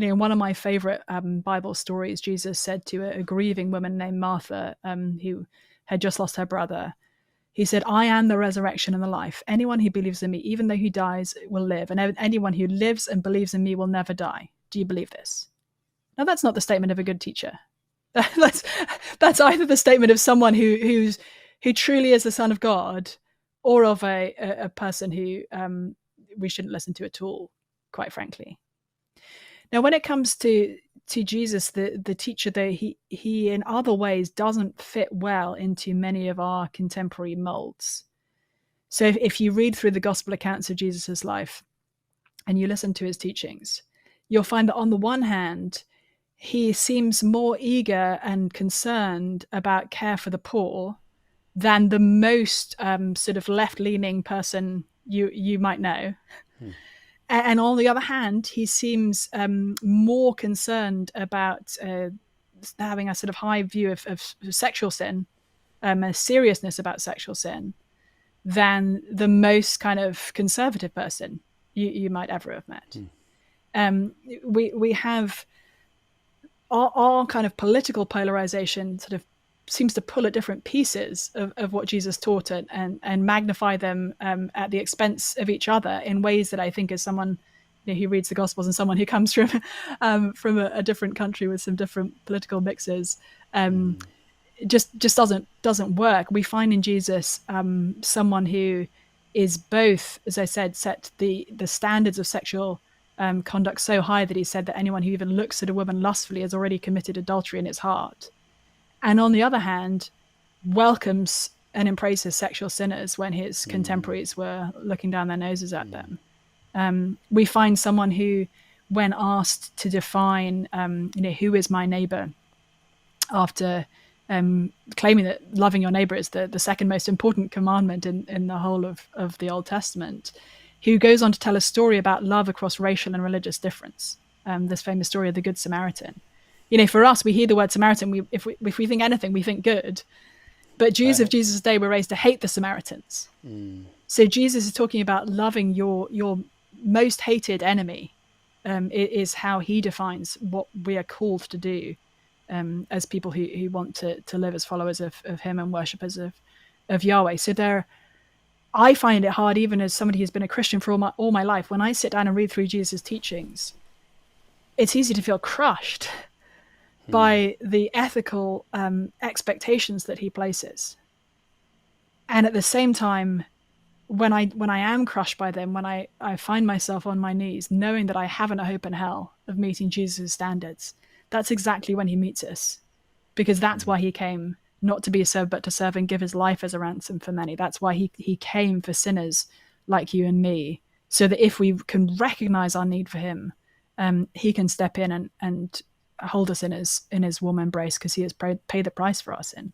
In one of my favorite Bible stories, Jesus said to a grieving woman named Martha, who had just lost her brother, he said, "I am the resurrection and the life. Anyone who believes in me, even though he dies, will live. And anyone who lives and believes in me will never die. Do you believe this?" Now, that's not the statement of a good teacher. That's either the statement of someone who truly is the Son of God, or of a person who we shouldn't listen to at all, quite frankly. Now, when it comes to Jesus, the teacher, though, he in other ways doesn't fit well into many of our contemporary molds. So if you read through the gospel accounts of Jesus's life and you listen to his teachings, you'll find that on the one hand, he seems more eager and concerned about care for the poor than the most sort of left-leaning person you might know. And on the other hand, he seems more concerned about having a sort of high view of sexual sin, a seriousness about sexual sin, than the most kind of conservative person you might ever have met. We have our kind of political polarization sort of seems to pull at different pieces of what Jesus taught it and magnify them at the expense of each other in ways that I think, as someone who reads the Gospels and someone who comes from a different country with some different political mixes, just doesn't work. We find in Jesus someone who is both, as I said, set the standards of sexual conduct so high that he said that anyone who even looks at a woman lustfully has already committed adultery in his heart. And on the other hand, welcomes and embraces sexual sinners when his contemporaries were looking down their noses at them. We find someone who, when asked to define, who is my neighbor, after claiming that loving your neighbor is the second most important commandment in the whole of the Old Testament, who goes on to tell a story about love across racial and religious difference. This famous story of the Good Samaritan. For us, we hear the word Samaritan, if we think anything, we think good. But Jews of Jesus' day were raised to hate the Samaritans. So Jesus is talking about loving your most hated enemy. Is how he defines what we are called to do as people who want to live as followers of him and worshippers of Yahweh. So I find it hard, even as somebody who's been a Christian for all my life, when I sit down and read through Jesus' teachings, it's easy to feel crushed by the ethical expectations that he places. And at the same time, when I am crushed by them, when I find myself on my knees, knowing that I haven't a hope in hell of meeting Jesus' standards, that's exactly when he meets us. Because that's why he came, not to be served, but to serve and give his life as a ransom for many. That's why he came for sinners like you and me, so that if we can recognize our need for him, he can step in and hold us in his warm embrace, because he has paid the price for our sin.